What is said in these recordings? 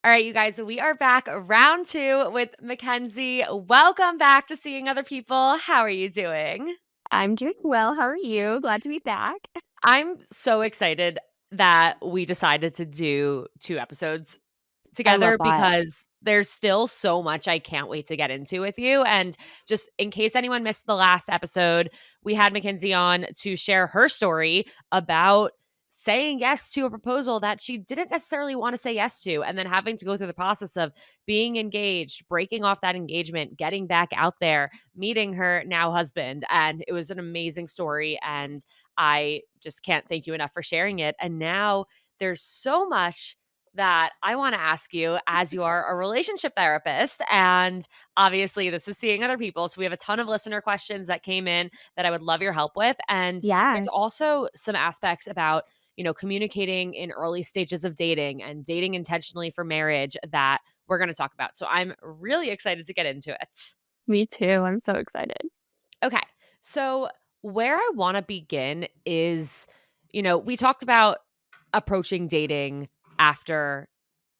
All right, you guys, so we are back round two with Mackenzie. Welcome back to Seeing Other People. How are you doing? I'm doing well. How are you? Glad to be back. I'm so excited that we decided to do two episodes I love together that. because there's still so much I can't wait to get into with you. And just in case anyone missed the last episode, we had Mackenzie on to share her story about saying yes to a proposal that she didn't necessarily want to say yes to, and then having to go through the process of being engaged, breaking off that engagement, getting back out there, meeting her now husband. And it was an amazing story. And I just can't thank you enough for sharing it. And now there's so much that I want to ask you as you are a relationship therapist. And obviously, this is Seeing Other People. So we have a ton of listener questions that came in that I would love your help with. And there's Yeah, also some aspects about, communicating in early stages of dating and dating intentionally for marriage that we're going to talk about. So I'm really excited to get into it. me too. I'm so excited. Okay. So, where I want to begin is, we talked about approaching dating after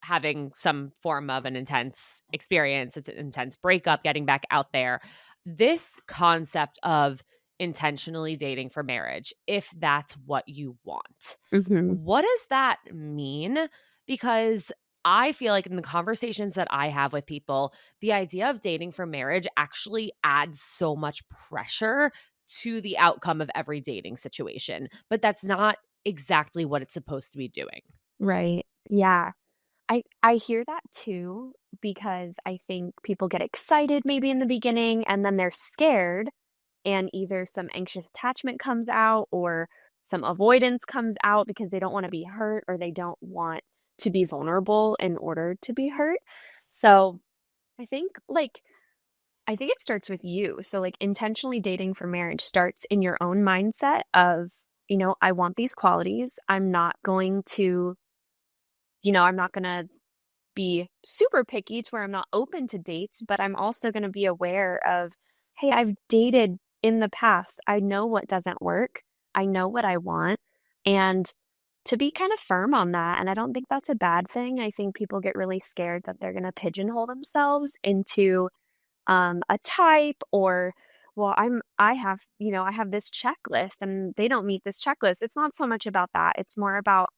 having some form of an intense experience, it's an intense breakup, getting back out there. This concept of intentionally dating for marriage, if that's what you want, Mhm. what does that mean? Because I feel like in the conversations that I have with people, the idea of dating for marriage actually adds so much pressure to the outcome of every dating situation. But that's not exactly what it's supposed to be doing. Right. Yeah. I hear that too because I think people get excited maybe in the beginning and then they're scared and either some anxious attachment comes out or some avoidance comes out because they don't want to be hurt or they don't want to be vulnerable in order to be hurt. So, I think like I think it starts with you. So, like, intentionally dating for marriage starts in your own mindset of, I want these qualities. I'm not going to be super picky to where I'm not open to dates, but I'm also going to be aware of, hey, I've dated in the past. I know what doesn't work. I know what I want. And to be kind of firm on that. And I don't think that's a bad thing. I think people get really scared that they're going to pigeonhole themselves into a type or well I have this checklist and they don't meet this checklist. It's not so much about that. It's more about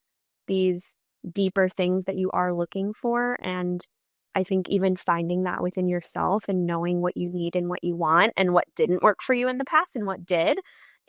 these deeper things that you are looking for, and I think even finding that within yourself and knowing what you need and what you want and what didn't work for you in the past and what did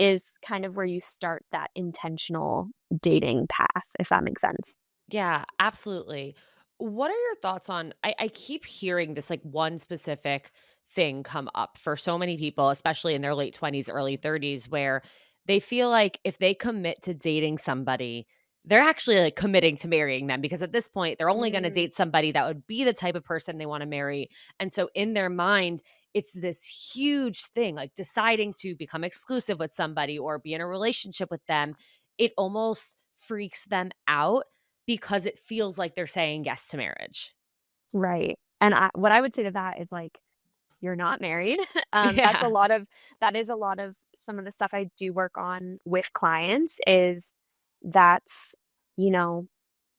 is kind of where you start that intentional dating path, if that makes sense. Yeah, absolutely. What are your thoughts on I keep hearing this like one specific thing come up for so many people, especially in their late 20s, early 30s, where they feel like if they commit to dating somebody, they're actually like committing to marrying them because at this point they're only going to Mm, date somebody that would be the type of person they want to marry. And so in their mind, it's this huge thing like deciding to become exclusive with somebody or be in a relationship with them. It almost freaks them out because it feels like they're saying yes to marriage. right. And what I would say to that is like you're not married. Yeah. That is a lot of some of the stuff I do work on with clients is that's, you know,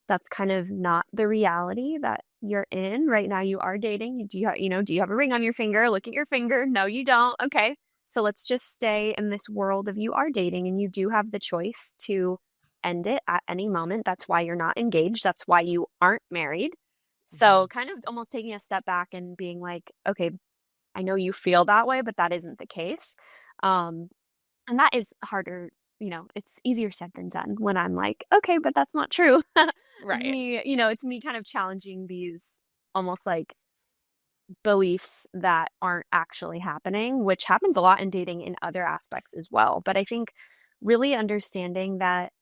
that's kind of not the reality that you're in right now. You are dating. Do you have a ring on your finger? Look at your finger. No, you don't. Okay. So let's just stay in this world of you are dating and you do have the choice to end it at any moment. That's why you're not engaged. That's why you aren't married. So Mhm. kind of almost taking a step back and being like, okay, I know you feel that way, but that isn't the case. Um, and that is harder, it's easier said than done when I'm like, okay, but that's not true. Right. It's me kind of challenging these almost like beliefs that aren't actually happening, which happens a lot in dating in other aspects as well. But I think really understanding that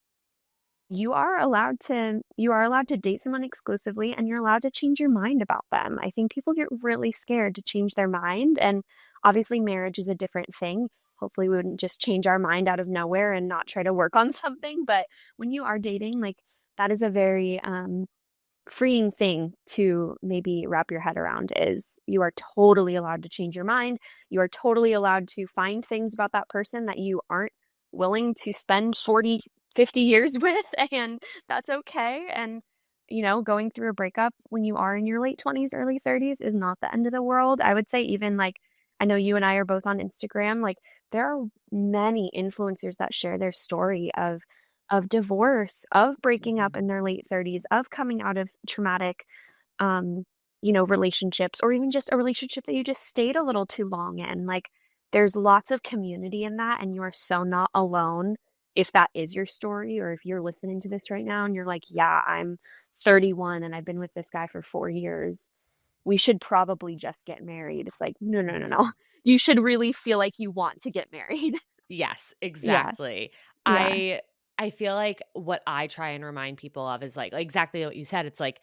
you are allowed to date someone exclusively and you're allowed to change your mind about them. I think people get really scared to change their mind, and obviously marriage is a different thing. Hopefully we wouldn't just change our mind out of nowhere and not try to work on something, but when you are dating, like that is a very freeing thing to maybe wrap your head around is you are totally allowed to change your mind. You are totally allowed to find things about that person that you aren't willing to spend 40, 50 years with, and that's okay. And going through a breakup when you are in your late 20s, early 30s is not the end of the world. I would say even like I know you and I are both on Instagram, like there are many influencers that share their story of divorce, of breaking up Mhm. in their late 30s, of coming out of traumatic um, relationships or even just a relationship that you just stayed a little too long in. Like there's lots of community in that and you are so not alone if that is your story or if you're listening to this right now and you're like, "Yeah, I'm 31 and I've been with this guy for 4 years. We should probably just get married." It's like, "No, no, no, no. Mhm. You should really feel like you want to get married." Yes, Yeah. exactly. Yeah. I I feel like what I try and remind people of is like exactly what you said. It's like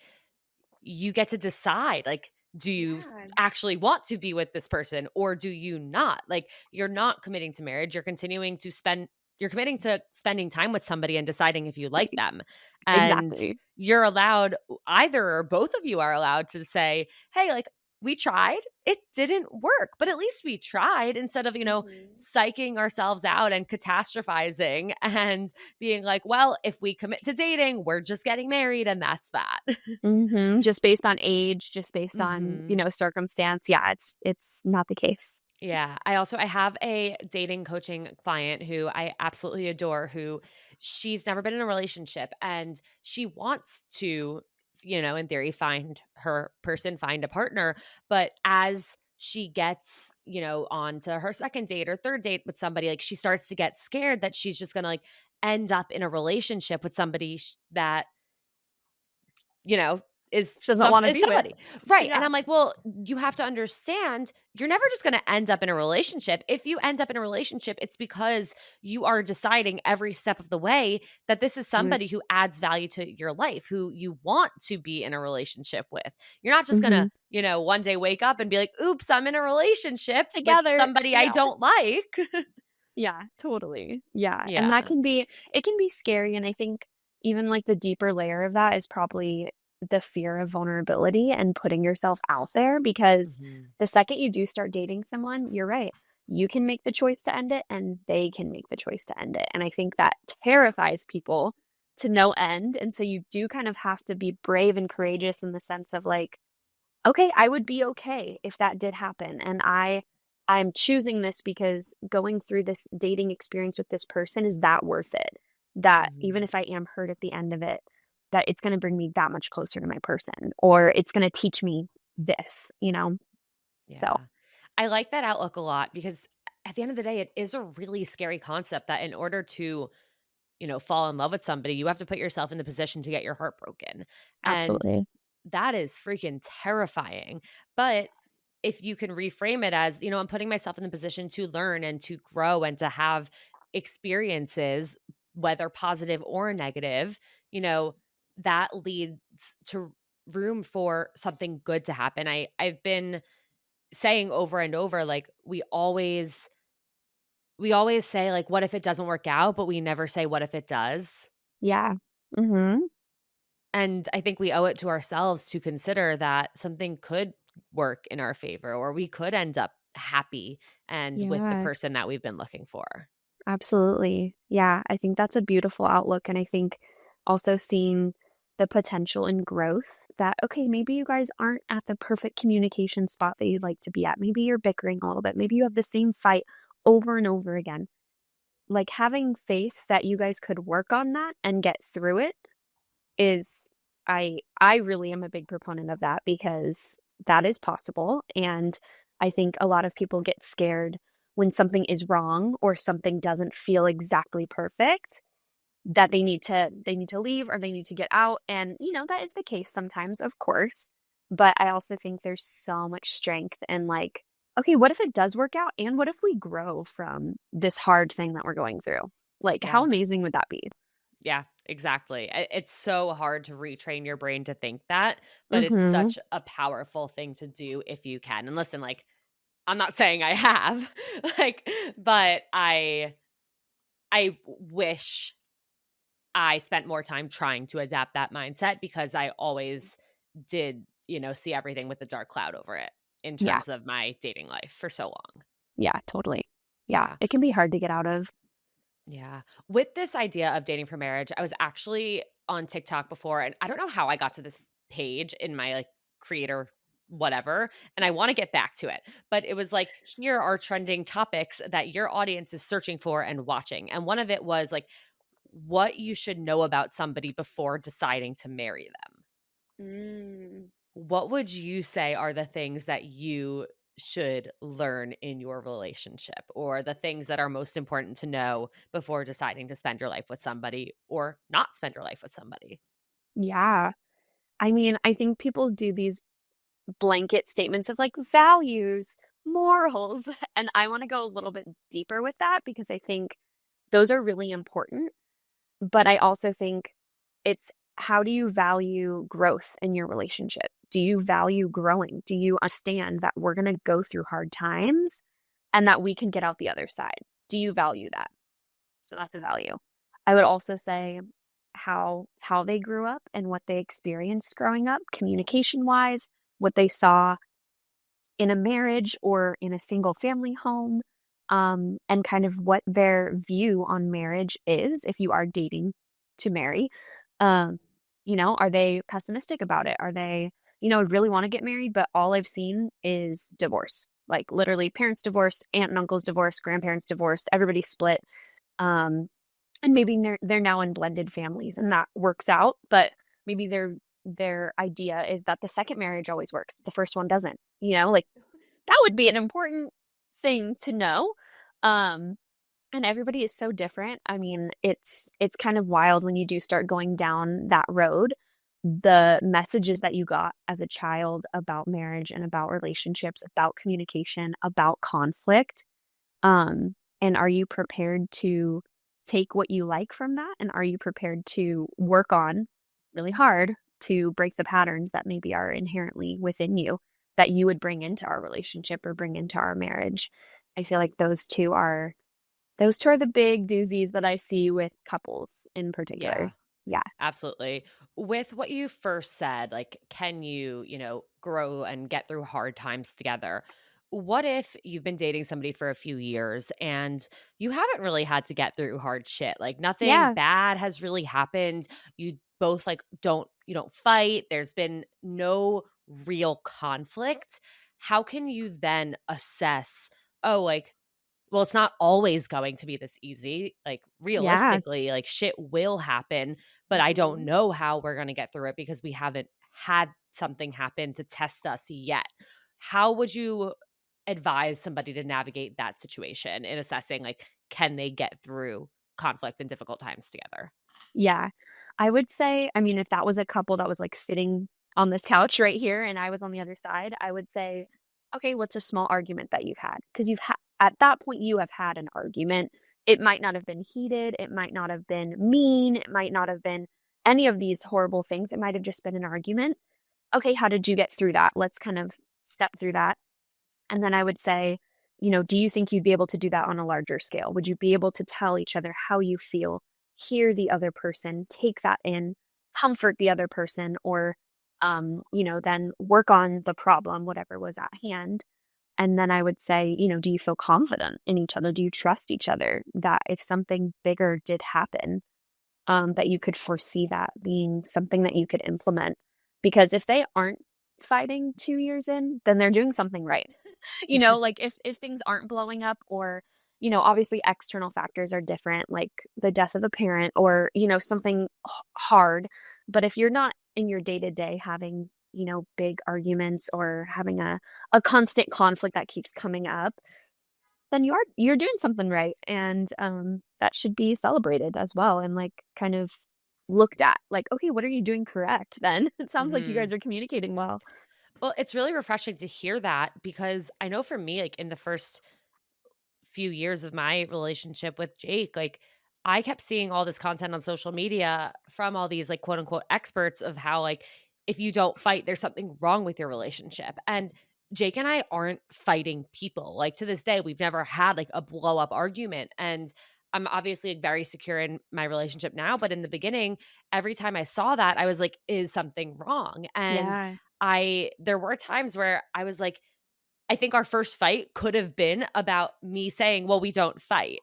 you get to decide, like, do you Yeah. actually want to be with this person or do you not? Like, you're not committing to marriage. You're committing to spending time with somebody and deciding if you like Right. them. And Exactly. you're allowed, either or both of you are allowed to say, hey, like, we tried, it didn't work, but at least we tried instead of, Mhm. psyching ourselves out and catastrophizing and being like, well, if we commit to dating, we're just getting married and that's that. Mhm. Just based on age, just based on, Mhm. circumstance. Yeah, it's not the case. Yeah. I have a dating coaching client who I absolutely adore, who she's never been in a relationship and she wants to, in theory, find her person, find a partner. But as she gets, on to her second date or third date with somebody, like she starts to get scared that she's just gonna like end up in a relationship with somebody that you know, She doesn't wanna is be with. somebody. Right, and Yeah. I'm like, "Well, you have to understand, you're never just gonna end up in a relationship. If you end up in a relationship, it's because you are deciding every step of the way that this is Right. somebody who adds value to your life, who you want to be in a relationship with. You're not just gonna, Mhm. one day wake up and be like, "Oops, I'm in a relationship with Together. somebody I Yeah. don't like." Yeah, totally. Yeah, and that Yeah. can be it can be scary, and I think even, like, the deeper layer of that is probably the fear of vulnerability and putting yourself out there because Mhm. the second you do start dating someone, you're right. You can make the choice to end it, and they can make the choice to end it, and I think that terrifies people to no end, and so you do kind of have to be brave and courageous in the sense of, like, okay, I would be okay if that did happen, and I'm choosing this because going through this dating experience with this person is that worth it. That even Mhm. if I am hurt at the end of it, that it's gonna bring me that much closer to my person, or it's gonna teach me this, you know? So, Yeah. I like that outlook a lot because at the end of the day, it is a really scary concept that in order to, fall in love with somebody, you have to put yourself in the position to get your heart broken. And absolutely. that is freaking terrifying. But if you can reframe it as, I'm putting myself in the position to learn and to grow and to have experiences, whether positive or negative, that leads to room for something good to happen. I've been saying over and over, like, we always say, like, "What if it doesn't work out?" But we never say, "What if it does?" Yeah. Mhm. And I think we owe it to ourselves to consider that something could work in our favor, or we could end up happy and with the Yeah. person that we've been looking for. Absolutely. Yeah, I think that's a beautiful outlook, and I think also seeing the potential in growth that, okay, maybe you guys aren't at the perfect communication spot that you'd like to be at. Maybe you're bickering a little bit. Maybe you have the same fight over and over again. Like, having faith that you guys could work on that and get through it is I really am a big proponent of that because that is possible, and I think a lot of people get scared when something is wrong or something doesn't feel exactly perfect, that they need to leave or they need to get out, and, that is the case sometimes, of course, but I also think there's so much strength in, like, "Okay, what if it does work out, and what if we grow from this hard thing that we're going through?" Like, how Yeah. amazing would that be? Yeah, exactly. It's so hard to retrain your brain to think that, but it's Mhm. such a powerful thing to do if you can. And listen, like, I'm not saying I have, like, but I wish I spent more time trying to adapt that mindset because I always did, see everything with a dark cloud over it in Yeah. terms of my dating life for so long. Yeah, totally. Yeah, Yeah. it can be hard to get out of. Yeah. With this idea of dating for marriage, I was actually on TikTok before, and I don't know how I got to this page in my like creator whatever, and I want to get back to it. But it was like, here are trending topics that your audience is searching for and watching. And one of it was like what you should know about somebody before deciding to marry them. Mm. What would you say are the things that you should learn in your relationship, or the things that are most important to know before deciding to spend your life with somebody or not spend your life with somebody? Yeah. I mean, I think people do these blanket statements of like values, morals, and I want to go a little bit deeper with that because I think those are really important. But I also think it's how do you value growth in your relationship? Do you value growing? Do you understand that we're going to go through hard times and that we can get out the other side? Do you value that? So that's a value. I would also say how they grew up and what they experienced growing up, communication wise, what they saw in a marriage or in a single family home, and kind of what their view on marriage is if you are dating to marry. Um, are they pessimistic about it? Are they, really want to get married, but all I've seen is divorce. Like literally parents divorced, aunt and uncles divorced, grandparents divorced, everybody split. Um, and maybe they're now in blended families and that works out, but maybe their idea is that the second marriage always works. The first one doesn't. Like that would be an important thing to know. Um, and everybody is so different. I mean, it's kind of wild when you do start going down that road. The messages that you got as a child about marriage and about relationships, about communication, about conflict. And are you prepared to take what you like from that? And are you prepared to work on really hard to break the patterns that maybe are inherently within you that you would bring into our relationship or bring into our marriage? I feel like those two are the big doozies that I see with couples in Yeah. particular. Yeah. Absolutely. With what you first said, like, can you, grow and get through hard times together? What if you've been dating somebody for a few years and you haven't really had to get through hard shit? Like, nothing Yeah. bad has really happened. You both like you don't fight. There's been no real conflict. How can you then assess, oh, like well, it's not always going to be this easy. Like, Yeah. realistically, like, shit will happen, but I don't Mhm. know how we're gonna get through it because we haven't had something happen to test us yet. How would you advise somebody to navigate that situation in assessing, like, can they get through conflict and difficult times together? Yeah. I would say, I mean, if that was a couple that was like sitting on this couch right here and I was on the other side, I would say, okay, what's a small argument that you've had? Because at that point, you have had an argument. It might not have been heated. It might not have been mean. It might not have been any of these horrible things. It might have just been an argument. Okay, how did you get through that? Let's kind of step through that. And then I would say, do you think you'd be able to do that on a larger scale? Would you be able to tell each other how you feel, hear the other person, take that in, comfort the other person, or, then work on the problem, whatever was at hand? And then I would say, do you feel confident in each other? Do you trust each other that if something bigger did happen, that you could foresee that being something that you could implement? Because if they aren't fighting 2 years in, then they're doing something right. Like if things aren't blowing up or, obviously external factors are different, like the death of a parent or, something hard. But if you're not in your day to day having, big arguments or having a constant conflict that keeps coming up, then you're doing something right. And that should be celebrated as well and like kind of looked at like, okay, what are you doing correct then? It sounds like you Mhm. guys are communicating well. Well, it's really refreshing to hear that because I know for me, like, in the first few years of my relationship with Jake, like I kept seeing all this content on social media from all these like quote unquote experts of how like if you don't fight, there's something wrong with your relationship. And Jake and I aren't fighting people. Like to this day, we've never had like a blow up argument. And I'm obviously like, very secure in my relationship now. But in the beginning, every time I saw that, I was like, is something wrong? And Yeah. there were times where I was like, I think our first fight could have been about me saying, well, we don't fight,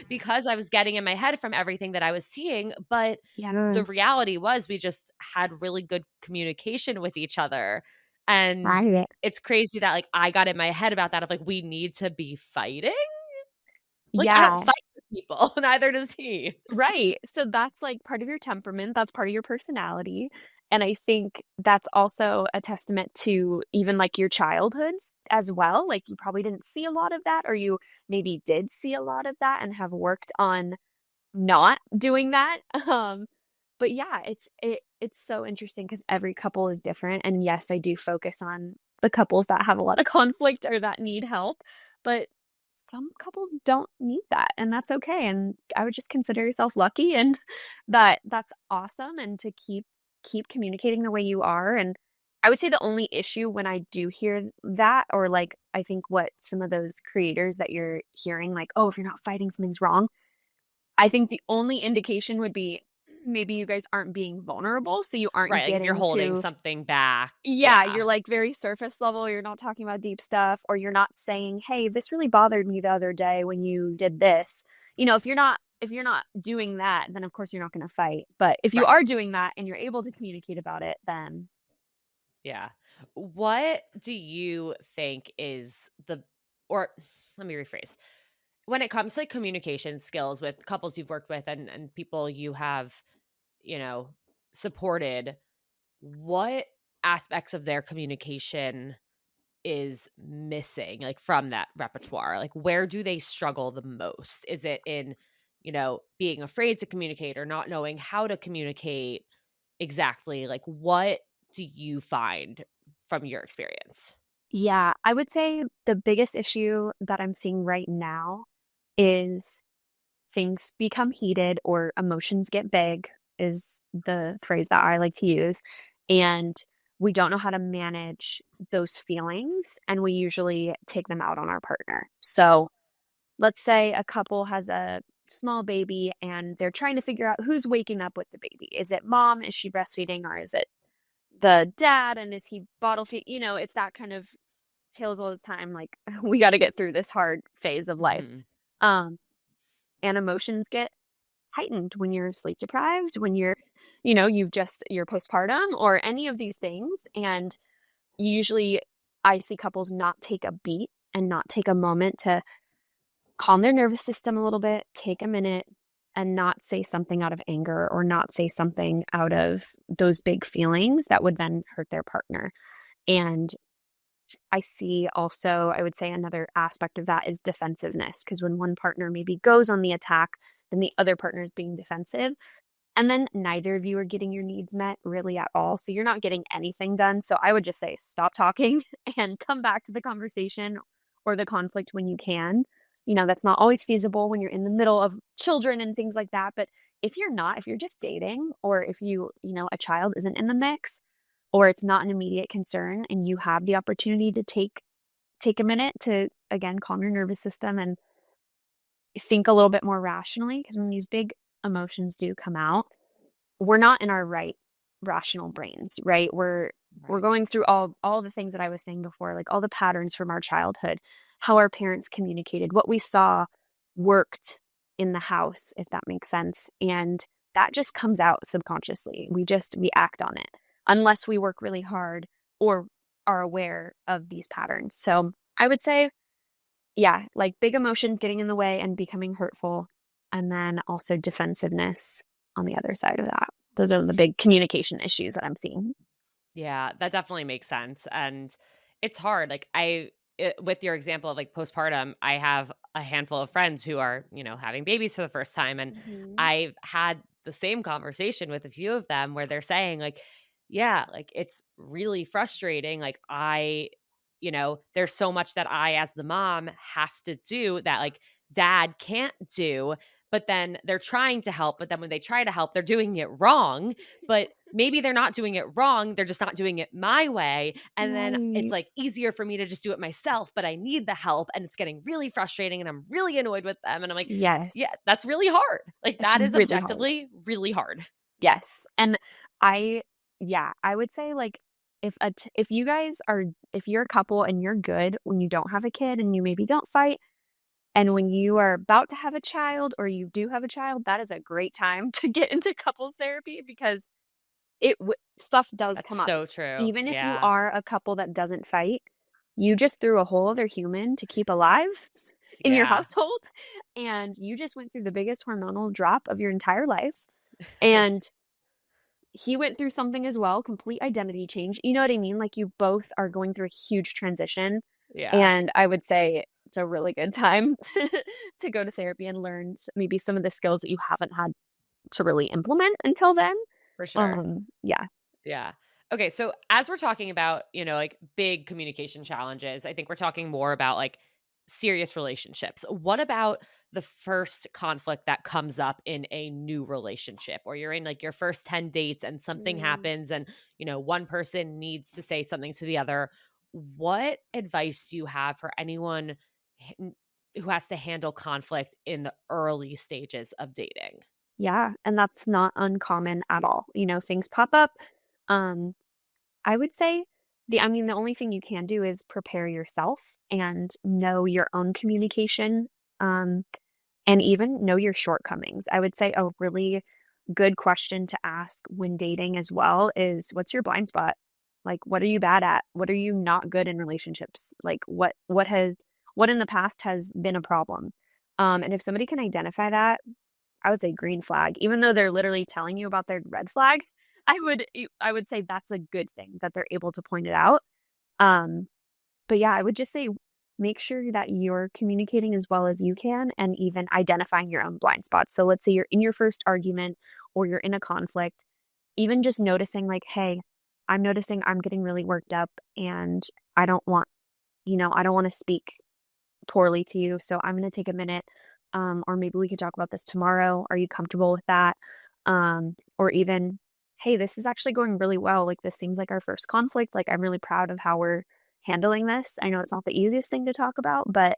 because I was getting in my head from everything that I was seeing. But Yeah. the reality was we just had really good communication with each other. And Right. it's crazy that like I got in my head about that of like, we need to be fighting. Like, I don't Yeah. fight with people, neither does he. Right. So that's like part of your temperament, that's part of your personality. And I think that's also a testament to even like your childhoods as well. Like you probably didn't see a lot of that, or you maybe did see a lot of that and have worked on not doing that. But yeah, it's so interesting because every couple is different. And yes, I do focus on the couples that have a lot of conflict or that need help, but some couples don't need that, and that's okay. And I would just consider yourself lucky and that's awesome, and to keep communicating the way you are. And I would say the only issue when I do hear that, or like I think what some of those creators that you're hearing, like, oh, if you're not fighting, something's wrong. I think the only indication would be maybe you guys aren't being vulnerable, so you aren't Right. Like if you're getting holding to something back. yeah, Yeah. you're, like, very surface level, you're not talking about deep stuff, or you're not saying, "Hey, this really bothered me the other day when you did this." If you're not doing that, then of course you're not gonna fight, but if you Right. are doing that and you're able to communicate about it, then Yeah. What do you think is or let me rephrase. When it comes to like, communication skills with couples you've worked with and people you have, you know, supported, what aspects of their communication is missing like from that repertoire? Like where do they struggle the most? Is it in, being afraid to communicate or not knowing how to communicate exactly? Like what do you find from your experience? yeah, I would say the biggest issue that I'm seeing right now is things become heated or emotions get big is the phrase that I like to use. And we don't know how to manage those feelings, and we usually take them out on our partner. So let's say a couple has a small baby and they're trying to figure out who's waking up with the baby. Is it mom? Is she breastfeeding? Or is it the dad? And is he bottle feed? It's that kind of tales all the time. Like, we got to get through this hard phase of life. Mhm. Um, and emotions get heightened when you're sleep deprived, when you're postpartum or any of these things. And usually I see couples not take a beat and not take a moment to calm their nervous system a little bit, take a minute and not say something out of anger or not say something out of those big feelings that would then hurt their partner. And I see also, I would say another aspect of that is defensiveness, because when one partner maybe goes on the attack, then the other partner is being defensive. And then neither of you are getting your needs met really at all. So you're not getting anything done. So I would just say stop talking and come back to the conversation or the conflict when you can. That's not always feasible when you're in the middle of children and things like that. But if you're just dating, or if a child isn't in the mix, or it's not an immediate concern and you have the opportunity to take a minute to again calm your nervous system and think a little bit more rationally, because when these big emotions do come out, we're not in our right rational brains, right? We're Right. going through all the things that I was saying before, like all the patterns from our childhood, how our parents communicated, what we saw worked in the house, if that makes sense. And that just comes out subconsciously. We act on it unless we work really hard or are aware of these patterns. So I would say, yeah, like big emotions getting in the way and becoming hurtful, and then also defensiveness on the other side of that. Those are the big communication issues that I'm seeing. Yeah, that definitely makes sense. And it's hard. Like with your example of like postpartum, I have a handful of friends who are, having babies for the first time. And Mhm. I've had the same conversation with a few of them where they're saying like, yeah, like it's really frustrating. Like there's so much that I as the mom have to do that like dad can't do. But then they're trying to help. But then when they try to help, they're doing it wrong. But maybe they're not doing it wrong, they're just not doing it my way, and then it's, Right. like, easier for me to just do it myself, but I need the help, and it's getting really frustrating, and I'm really annoyed with them, and I'm like, "Yeah, Yes. that's really hard." Like, It's that is really hard. objectively really hard. Yes. And I yeah, I would say, like, if you guys are if you're a couple and you're good when you don't have a kid and you maybe don't fight, and when you are about to have a child or you do have a child, that is a great time to get into couples therapy because stuff does That's come up. so true. Even if you Yeah. are a couple that doesn't fight, you just threw a whole other human to keep alive in your Yeah. household, and you just went through the biggest hormonal drop of your entire lives. And he went through something as well, complete identity change. You know what I mean? Like you both are going through a huge transition. Yeah. And I would say it's a really good time to go to therapy and learn maybe some of the skills that you haven't had to really implement until then. For sure. Yeah. Yeah. Okay, so as we're talking about, like big communication challenges, I think we're talking more about like serious relationships. What about the first conflict that comes up in a new relationship or you're in like your first 10 dates and something Mm, happens and, one person needs to say something to the other? What advice do you have for anyone h- who has to handle conflict in the early stages of dating? yeah, and that's not uncommon at all. Things pop up. Um, I would say the only thing you can do is prepare yourself and know your own communication, um, and even know your shortcomings. I would say a really good question to ask when dating as well is what's your blind spot? Like, what are you bad at? What are you not good in relationships? Like, what in the past has been a problem? And if somebody can identify that, I would say green flag. Even though they're literally telling you about their red flag, I would say that's a good thing that they're able to point it out. Um, but yeah, I would just say make sure that you're communicating as well as you can and even identifying your own blind spots. So let's say you're in your first argument or you're in a conflict, even just noticing like, hey, I'm noticing I'm getting really worked up and I don't want, I don't want to speak poorly to you. So I'm going to take a minute. Or maybe we could talk about this tomorrow. Are you comfortable with that? Or even, hey, this is actually going really well. Like, this seems like our first conflict. Like, I'm really proud of how we're handling this. I know it's not the easiest thing to talk about, but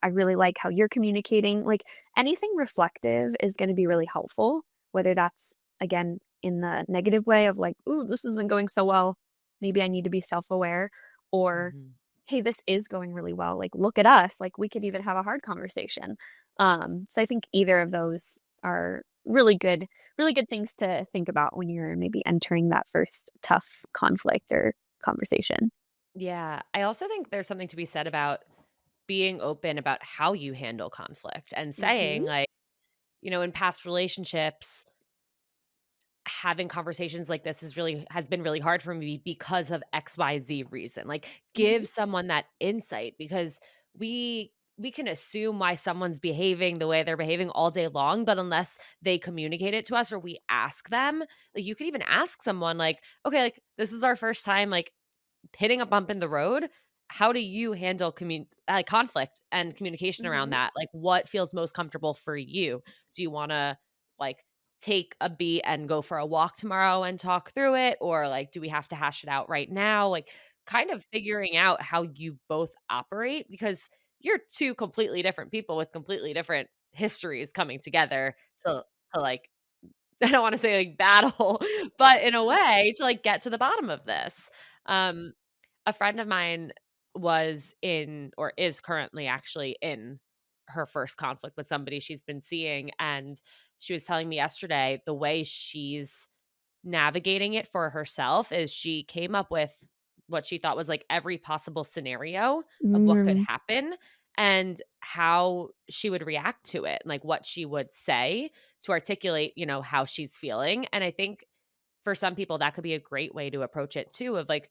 I really like how you're communicating. Like, anything reflective is going to be really helpful, whether that's, again, in the negative way of like, ooh, this isn't going so well. Maybe I need to be self aware, or Mhm. hey, this is going really well. Like, look at us. Like, we could even have a hard conversation. So I think either of those are really good things to think about when you're maybe entering that first tough conflict or conversation. Yeah. I also think there's something to be said about being open about how you handle conflict and saying, Hmm. like, in past relationships, having conversations like this has been really hard for me because of XYZ reason. Like, Hmm. give someone that insight because we can assume why someone's behaving the way they're behaving all day long, but unless they communicate it to us or we ask them, like you could even ask someone like, okay, like this is our first time like hitting a bump in the road. How do you handle conflict and communication around Hmm. that? Like, what feels most comfortable for you? Do you want to like take a beat and go for a walk tomorrow and talk through it, or like do we have to hash it out right now? Like, kind of figuring out how you both operate because you're two completely different people with completely different histories coming together to like I don't want to say like battle, but in a way to like get to the bottom of this. Um, a friend of mine was in or is currently actually in her first conflict with somebody she's been seeing. And she was telling me yesterday the way she's navigating it for herself is she came up with what she thought was like every possible scenario of what could Mm, happen and how she would react to it and like what she would say to articulate, how she's feeling. And I think for some people that could be a great way to approach it too of like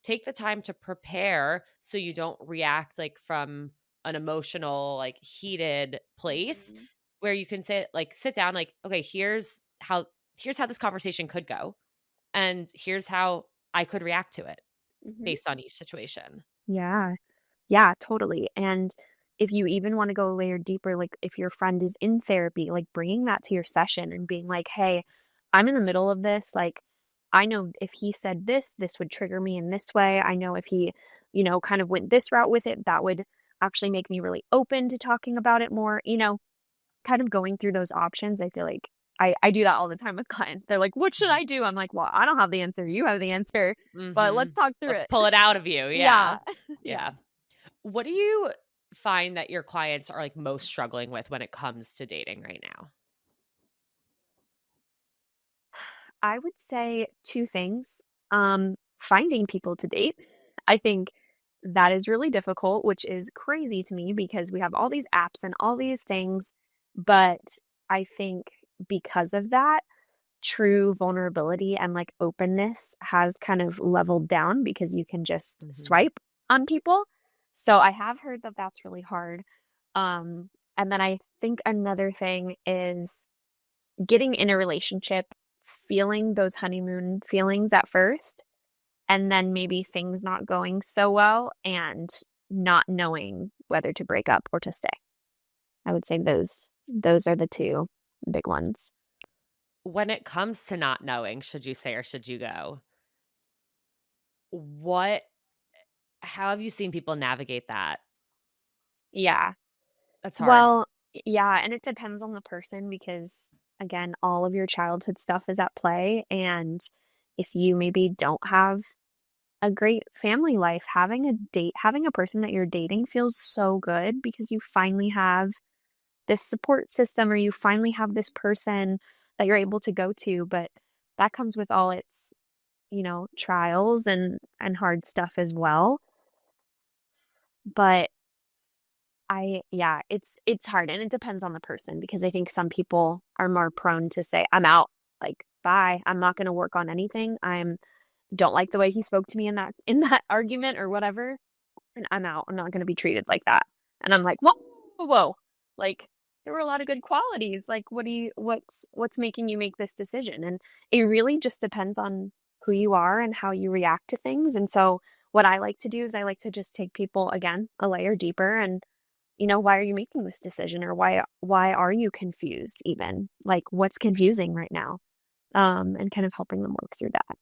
take the time to prepare so you don't react like from an emotional like heated place mhm, where you can sit down like okay here's how this conversation could go and here's how I could react to it mhm. based on each situation. Yeah. Yeah, totally. And if you even want to go a layer deeper, like if your friend is in therapy, like bringing that to your session and being like, hey, I'm in the middle of this. Like, I know if he said this, this would trigger me in this way. I know if he, kind of went this route with it, that would actually make me really open to talking about it more. Kind of going through those options, I feel like I do that all the time with clients. They're like, "What should I do?" I'm like, "Well, I don't have the answer. You have the answer, but let's Mhm. talk through Let's it." pull it out of you. Yeah. Yeah. Yeah. Yeah. What do you find that your clients are, like, most struggling with when it comes to dating right now? I would say 2 things. Finding people to date. I think that is really difficult, which is crazy to me because we have all these apps and all these things, but I think because of that, true vulnerability and, like, openness has kind of leveled down because you can just Mhm. swipe on people. So I have heard that that's really hard. And then I think another thing is getting in a relationship, feeling those honeymoon feelings at first, and then maybe things not going so well and not knowing whether to break up or to stay. I would say those are the 2 big ones. When it comes to not knowing, should you say or should you go? What how have you seen people navigate that? Yeah. That's hard. Well, yeah, and it depends on the person because, again, all of your childhood stuff is at play, and if you maybe don't have a great family life, having a person that you're dating feels so good because you finally have this support system or you finally have this person that you're able to go to, but that comes with all its, trials and hard stuff as well. But yeah, it's hard and it depends on the person because I think some people are more prone to say, "I'm out." Like, "Bye. I'm not gonna work on anything. I'm don't like the way he spoke to me in that argument or whatever, and I'm out. I'm not gonna be treated like that." And I'm like, "Whoa, whoa, whoa. Like, there were a lot of good qualities. Like, what's making you make this decision?" And it really just depends on who you are and how you react to things. And so what I like to do is I like to just take people again a layer deeper and why are you making this decision or why are you confused even? Like what's confusing right now? And kind of helping them work through that.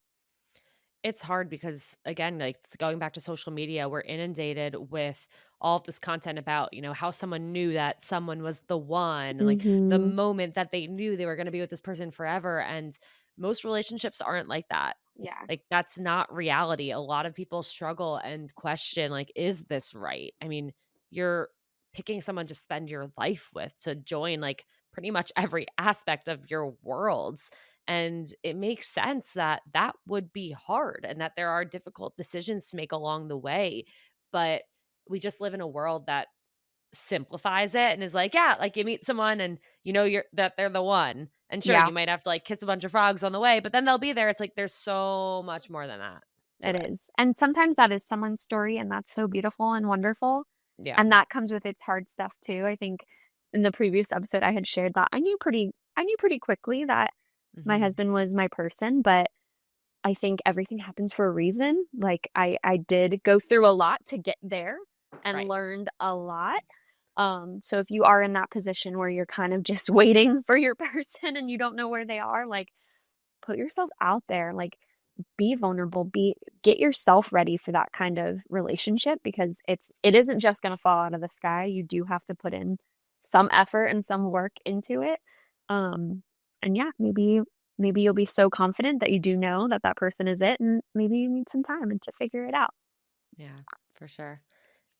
It's hard because, again, like, going back to social media, we're inundated with all of this content about, how someone knew that someone was the one, and, like, the Mhm. moment that they knew they were gonna be with this person forever, and most relationships aren't like that. Yeah. Like, that's not reality. A lot of people struggle and question, like, "Is this right?" I mean, you're picking someone to spend your life with, to join, like, pretty much every aspect of your worlds. And it makes sense that that would be hard and that there are difficult decisions to make along the way. But we just live in a world that simplifies it and is like, yeah, like you meet someone and you're that they're the one. And sure, Yeah, you might have to like kiss a bunch of frogs on the way, but then they'll be there. It's like there's so much more than that to it it. is. And sometimes that is someone's story and that's so beautiful and wonderful. Yeah. And that comes with its hard stuff too. I think in the previous episode I had shared that I knew pretty quickly that my Hmm. husband was my person, but I think everything happens for a reason. Like I did go through a lot to get there and Right. learned a lot. So if you are in that position where you're kind of just waiting for your person and you don't know where they are, like put yourself out there, like be vulnerable, get yourself ready for that kind of relationship because it isn't just going to fall out of the sky. You do have to put in some effort and some work into it. Um and yeah, maybe you'll be so confident that you do know that that person is it and maybe you need some time and to figure it out. Yeah, for sure.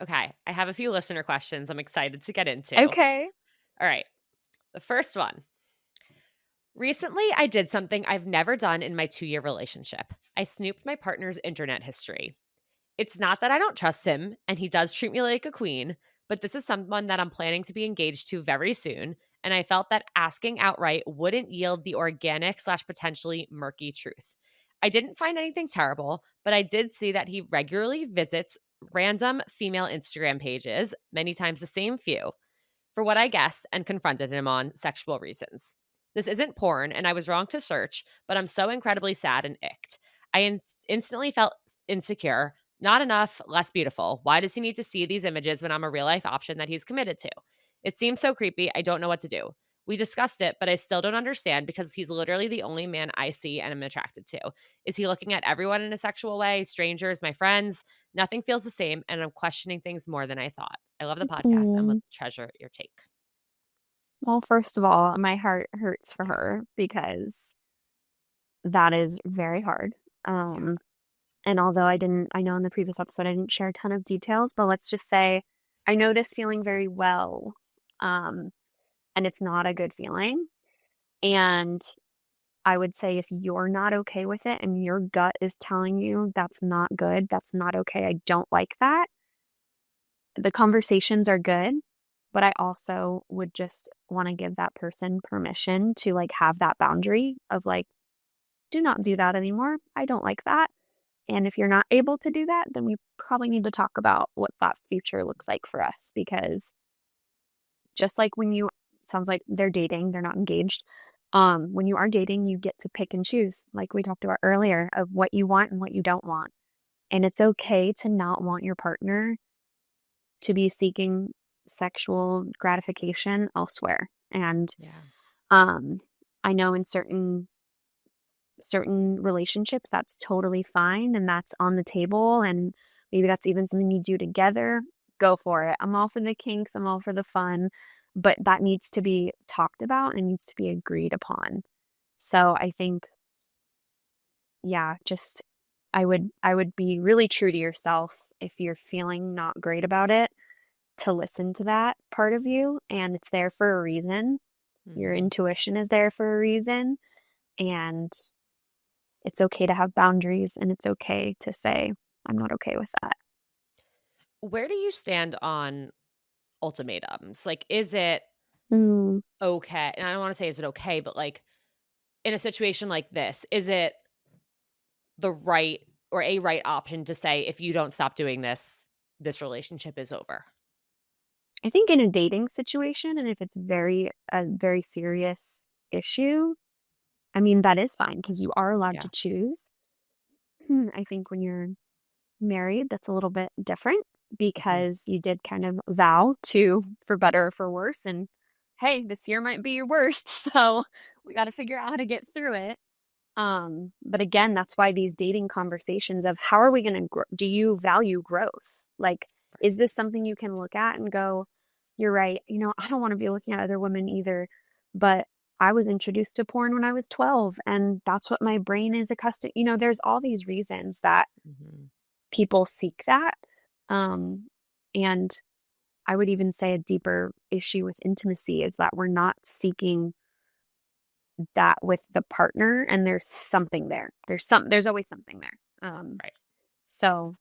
Okay. I have a few listener questions I'm excited to get into. All Okay. right. The first one. Recently, I did something I've never done in my 2-year relationship. I snooped my partner's internet history. It's not that I don't trust him, and he does treat me like a queen, but this is someone that I'm planning to be engaged to very soon, and I felt that asking outright wouldn't yield the organic slash potentially murky truth. I didn't find anything terrible, but I did see that he regularly visits random female Instagram pages, many times the same few for what I guessed and confronted him on sexual reasons. This isn't porn, and I was wrong to search, but I'm so incredibly sad and icked. Instantly felt insecure. Not enough, less beautiful. Why does he need to see these images when I'm a real life option that he's committed to? It seems so creepy. I don't know what to do. We discussed it, but I still don't understand because he's literally the only man I see and am attracted to. Is he looking at everyone in a sexual way? Strangers, my friends? Nothing feels the same, and I'm questioning things more than I thought. I love the podcast and would Mm. treasure your take. Well, first of all, my heart hurts for her because that is very hard. Yeah. Um, and although I know in the previous episode I didn't share a ton of details, but let's just say I know this feeling very well. Um, and it's not a good feeling. And I would say if you're not okay with it and your gut is telling you that's not good, that's not okay, I don't like that, the conversations are good, but I also would just want to give that person permission to like have that boundary of like, do not do that anymore. I don't like that. And if you're not able to do that, then we probably need to talk about what that future looks like for us because just like when you sounds like they're dating, they're not engaged. When you are dating, you get to pick and choose, like we talked about earlier, of what you want and what you don't want. And it's okay to not want your partner to be seeking sexual gratification elsewhere. And Yeah. um, I know in certain relationships that's totally fine and that's on the table and maybe that's even something you do together. Go for it. I'm all for the kinks, I'm all for the fun, but that needs to be talked about and needs to be agreed upon. So I think yeah, just I would be really true to yourself if you're feeling not great about it to listen to that part of you and it's there for a reason. Your Hmm. intuition is there for a reason and it's okay to have boundaries and it's okay to say I'm not okay with that. Where do you stand on ultimatums? Like, is it Mm, okay? And I don't want to say is it okay, but like in a situation like this, is it the right or a right option to say if you don't stop doing this, this relationship is over? I think in a dating situation and if it's a very serious issue, I mean that is fine because you are allowed to Yeah. choose. I think when you're married, that's a little bit different Mhm. because you did kind of vow to, for better or for worse. And hey, this year might be your worst. So we got to figure out how to get through it. But again, that's why these dating conversations of how are we going to grow? Do you value growth? Like, is this something you can look at and go, you're right. I don't want to be looking at other women either, but I was introduced to porn when I was 12 and that's what my brain is accustomed. There's all these reasons that Mhm. people seek that. Um, and I would even say a deeper issue with intimacy is that we're not seeking that with the partner and there's something there. There's always something there. Right. So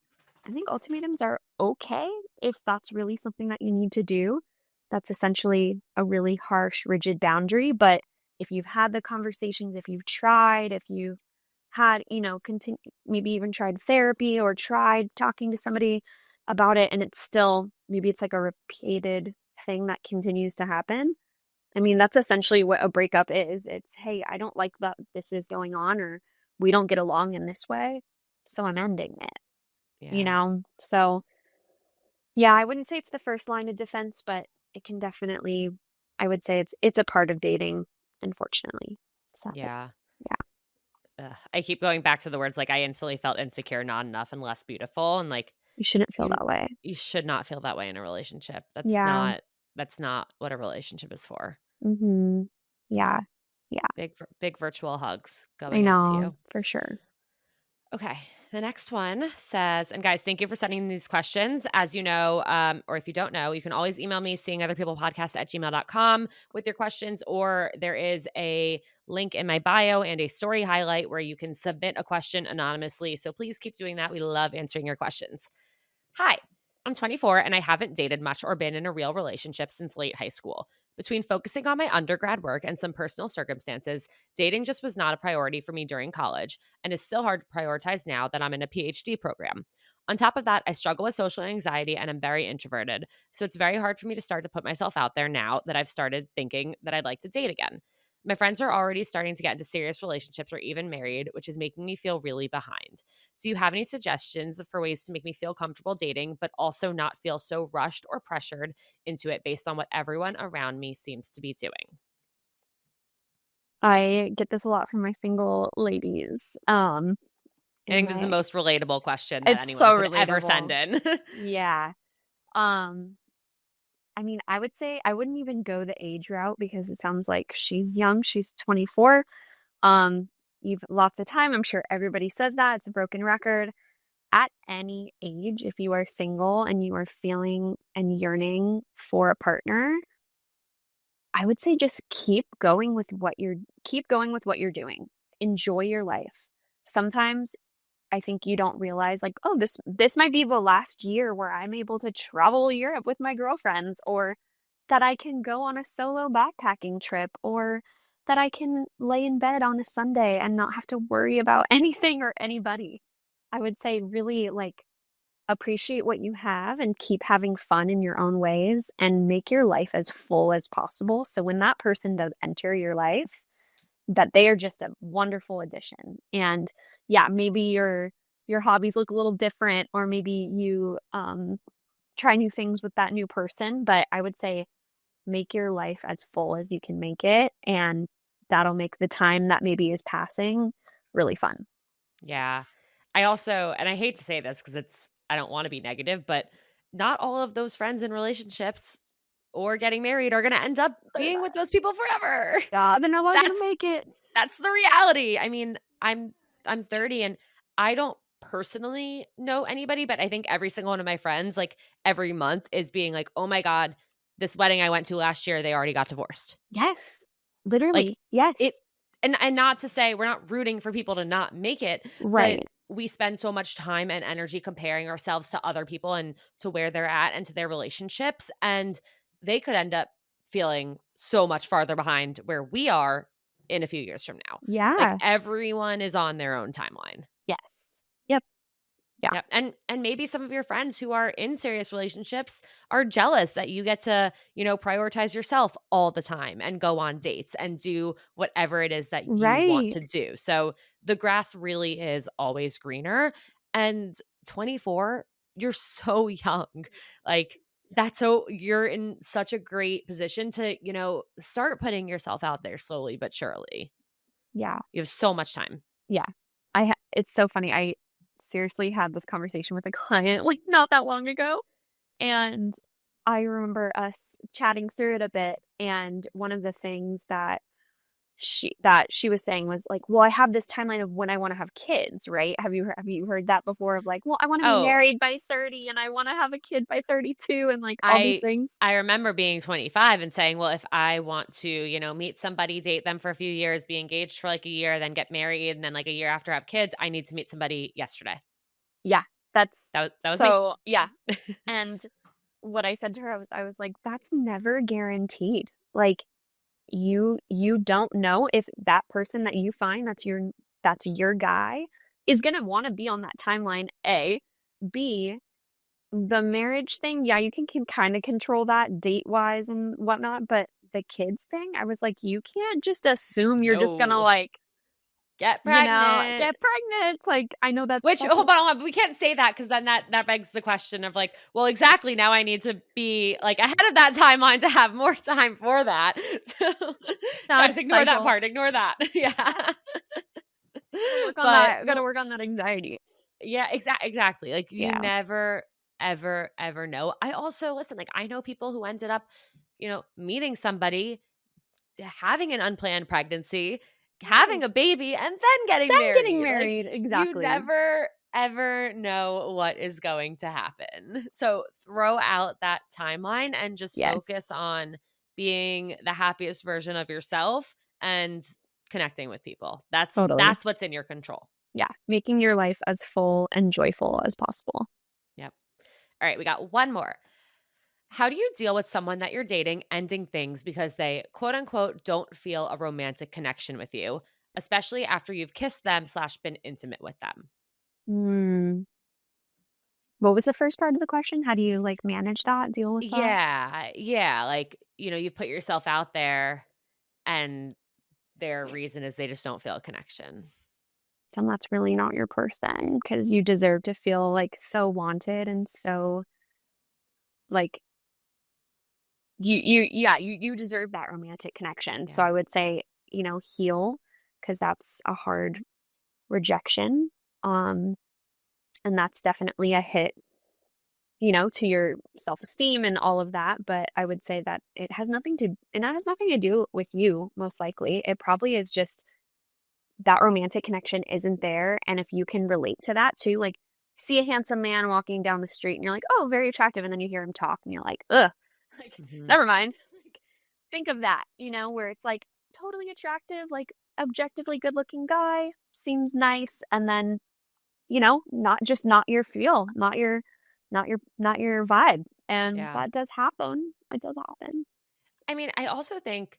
I think ultimatums are okay if that's really something that you need to do. That's essentially a really harsh, rigid boundary. But if you've had the conversations, if you've tried, if you had, continue, maybe even tried therapy or tried talking to somebody about it, and it's still, maybe it's like a repeated thing that continues to happen. I mean, that's essentially what a breakup is. It's, hey, I don't like that this is going on, or we don't get along in this way. So I'm ending it. Yeah. So yeah, I wouldn't say it's the first line of defense, but it can definitely, I would say it's a part of dating, unfortunately. Sadly. Yeah. Yeah. I keep going back to the words like I instantly felt insecure, not enough, and less beautiful. And like You shouldn't feel you that way. you should not feel that way in a relationship. Yeah. That's not what a relationship is for. Mm-hmm. Yeah. Yeah. Big virtual hugs I going out to know you. for sure. Okay. The next one says, and guys, thank you for sending these questions. As you know, or if you don't know, you can always email me seeingotherpeoplepodcast@gmail.com with your questions, or there is a link in my bio and a story highlight where you can submit a question anonymously. So please keep doing that. We love answering your questions. Hi, I'm 24 and I haven't dated much or been in a real relationship since late high school. Between focusing on my undergrad work and some personal circumstances, dating just was not a priority for me during college and is still hard to prioritize now that I'm in a PhD program. On top of that, I struggle with social anxiety and I'm very introverted. So it's very hard for me to start to put myself out there now that I've started thinking that I'd like to date again. My friends are already starting to get into serious relationships or even married, which is making me feel really behind. Do you have any suggestions for ways to make me feel comfortable dating, but also not feel so rushed or pressured into it based on what everyone around me seems to be doing? I get this a lot from my single ladies. I In think this is the my most relatable question that It's so anyone could ever send relatable. in. Yeah. Um, I mean, I would say I wouldn't even go the age route because it sounds like she's young. She's 24. Um, you've lots of time. I'm sure everybody says that. It's a broken record. At any age, if you are single and you are feeling and yearning for a partner, I would say just keep going with what you're doing. Enjoy your life. Sometimes I think you don't realize like, oh, this might be the last year where I'm able to travel Europe with my girlfriends, or that I can go on a solo backpacking trip, or that I can lay in bed on a Sunday and not have to worry about anything or anybody. I would say really like appreciate what you have and keep having fun in your own ways and make your life as full as possible. So when that person does enter your life, that they are just a wonderful addition. And yeah, maybe your hobbies look a little different, or maybe you try new things with that new person, but I would say make your life as full as you can make it, and that'll make the time that maybe is passing really fun. Yeah. I also, and I hate to say this because I don't want to be negative, but not all of those friends in relationships or getting married are going to end up being with those people forever. Yeah, they're not all gonna That's make it. that's the reality. I mean, I'm It's true. 30 and I don't personally know anybody, but I think every single one of my friends, like every month, is being like, "Oh my god, this wedding I went to last year, they already got divorced." Yes. Like, Literally. it Yes. and not to say we're not rooting for people to not make it, but Right. we spend so much time and energy comparing ourselves to other people and to where they're at and to their relationships, and they could end up feeling so much farther behind where we are in a few years from now. Like, Yeah. everyone is on their own timeline. Yes. Yep. Yeah. Yep, and maybe some of your friends who are in serious relationships are jealous that you get to, prioritize yourself all the time and go on dates and do whatever it is that you want Right. to do. So the grass really is always greener. And 24, you're so young. Like, you're in such a great position to, start putting yourself out there slowly but surely. Yeah. You have so much time. Yeah. It's so funny. I seriously had this conversation with a client like not that long ago, and I remember us chatting through it a bit, and one of the things that she was saying was like, "Well, I have this timeline of when I want to have kids, right? Have you heard that before of like, well, I want to be Oh, married by 30 and I want to have a kid by 32 and like all these I things?" I remember being 25 and saying, "Well, if I want to, meet somebody, date them for a few years, be engaged for like a year, then get married, and then like a year after have kids, I need to meet somebody yesterday." Yeah, that's That was me. so yeah. And what I said to her, I was like, that's never guaranteed. Like you don't know if that person that you find that's your guy is gonna want to be on that timeline. A, B, the marriage thing, yeah, you can kind of control that date wise and whatnot, but the kids thing, I was like, you can't just assume you're just gonna No. like, Get pregnant. get pregnant. Like I know Which that's hold on, we can't say that because then that begs the question of like, well, exactly, now I need to be like ahead of that timeline to have more time for that. So, that guys, ignore that cycle. part. Ignore that. Yeah. Gotta work on But that. Gotta work on that anxiety. yeah, exactly. Like, you Yeah. never, ever, ever know. I also listen, like, I know people who ended up, meeting somebody, having an unplanned pregnancy, Right. having a baby, and then getting Then getting married. Like, married. you Exactly. never, ever know what is going to happen. So throw out that timeline and just Yes. focus on being the happiest version of yourself and connecting with people. That's Totally. that's what's in your control. Yeah. Making your life as full and joyful as possible. Yep. All right, we got one more. How do you deal with someone that you're dating ending things because they quote unquote don't feel a romantic connection with you, especially after you've kissed them slash been intimate with them? Hmm. What was the first part of the question? How do you like manage that, deal with that? Yeah. Yeah. Like, you've put yourself out there and their reason is they just don't feel a connection. Then that's really not your person because you deserve to feel like so wanted and so like you deserve that romantic connection. So Yeah. I would say, heal because that's a hard rejection. Um, and that's definitely a hit to your self-esteem and all of that. But I would say that it has nothing to do with you, most likely. It probably is just that romantic connection isn't there. And if you can relate to that too, like see a handsome man walking down the street and you're like, oh, very attractive. And then you hear him talk and you're like, ugh, like, Mhm. never mind. Like, think of that, where it's like totally attractive, like objectively good looking guy, seems nice. And then, not your feel, not your vibe. And Yeah. that does happen. It does happen. I mean, I also think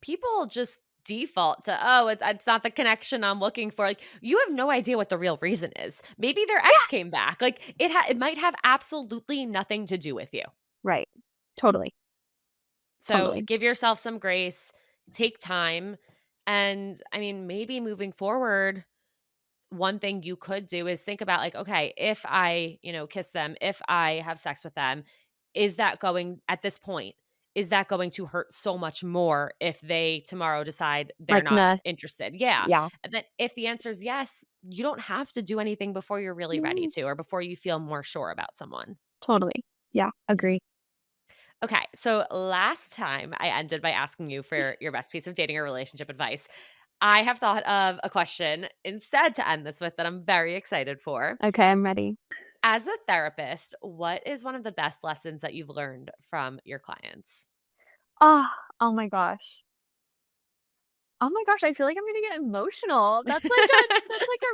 people just default to, oh, it's not the connection I'm looking for. Like, you have no idea what the real reason is. Maybe their ex Yeah. came back. Like, it might have absolutely nothing to do with you. Right. Totally. So Totally. give yourself some grace, take time. And I mean, maybe moving forward, one thing you could do is think about, like, okay, if I, kiss them, if I have sex with them, is that going at this point, is that going to hurt so much more if they tomorrow decide they're Like, not nah. interested? Yeah. Yeah. And then if the answer is yes, you don't have to do anything before you're really ready Mm, to, or before you feel more sure about someone. totally. Yeah. Yeah. Agree. Okay. So last time I ended by asking you for your best piece of dating or relationship advice. I have thought of a question instead to end this with that I'm very excited for. Okay. I'm ready. As a therapist, what is one of the best lessons that you've learned from your clients? Oh, oh my gosh. Oh my gosh, I feel like I'm gonna get emotional. That's like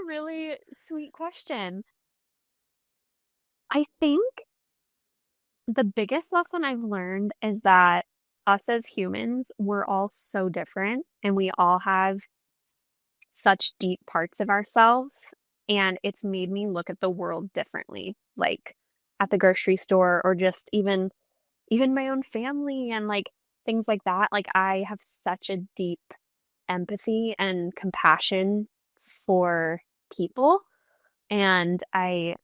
a really sweet question. I think the biggest lesson I've learned is that us as humans, we're all so different and we all have such deep parts of ourselves. And it's made me look at the world differently, like at the grocery store or just even my own family and like things like that. Like I have such a deep empathy and compassion for people. And I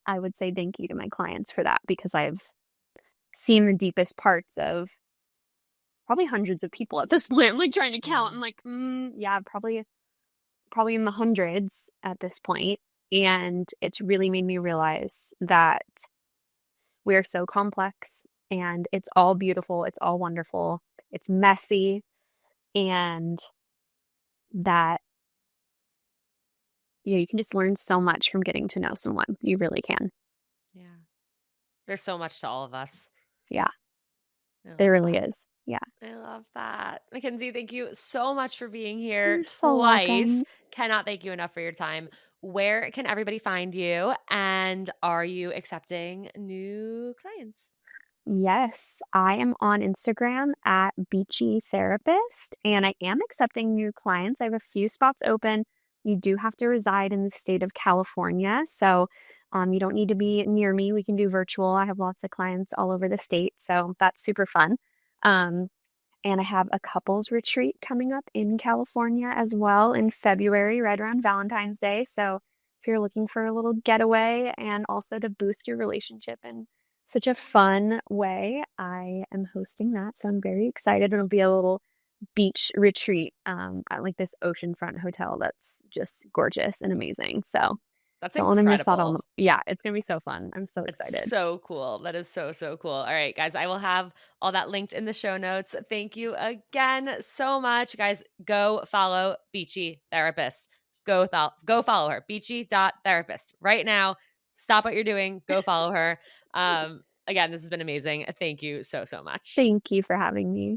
would say thank you to my clients for that because I've seen the deepest parts of probably hundreds of people at this point. I'm like trying to count. I'm Mm, like, yeah, probably in the hundreds at this point. And it's really made me realize that we are so complex and it's all beautiful, it's all wonderful, it's messy, and that you can just learn so much from getting to know someone. You really can. yeah. There's so much to all of us. Yeah, I there love really that. is. Yeah. I love that. Mackenzie, thank you so much for being here You're so twice. welcome. Cannot thank you enough for your time. Where can everybody find you? And are you accepting new clients? Yes, I am on Instagram at Beachy Therapist, and I am accepting new clients. I have a few spots open. You do have to reside in the state of California, so you don't need to be near me. We can do virtual. I have lots of clients all over the state, so that's super fun. Um, and I have a couples retreat coming up in California as well in February, right around Valentine's Day. So if you're looking for a little getaway and also to boost your relationship in such a fun way, I am hosting that. So I'm very excited. It'll be a little beach retreat at like this oceanfront hotel that's just gorgeous and amazing. So That's don't want to miss out on, incredible. yeah, it's going to be so fun. I'm so It's excited. so cool. That is so, so cool. All right, guys, I will have all that linked in the show notes. Thank you again so much. Guys, go follow Beachy Therapist. Go follow her, beachy.therapist right now. Stop what you're doing. Go follow her. Again, this has been amazing. Thank you so, so much. Thank you for having me.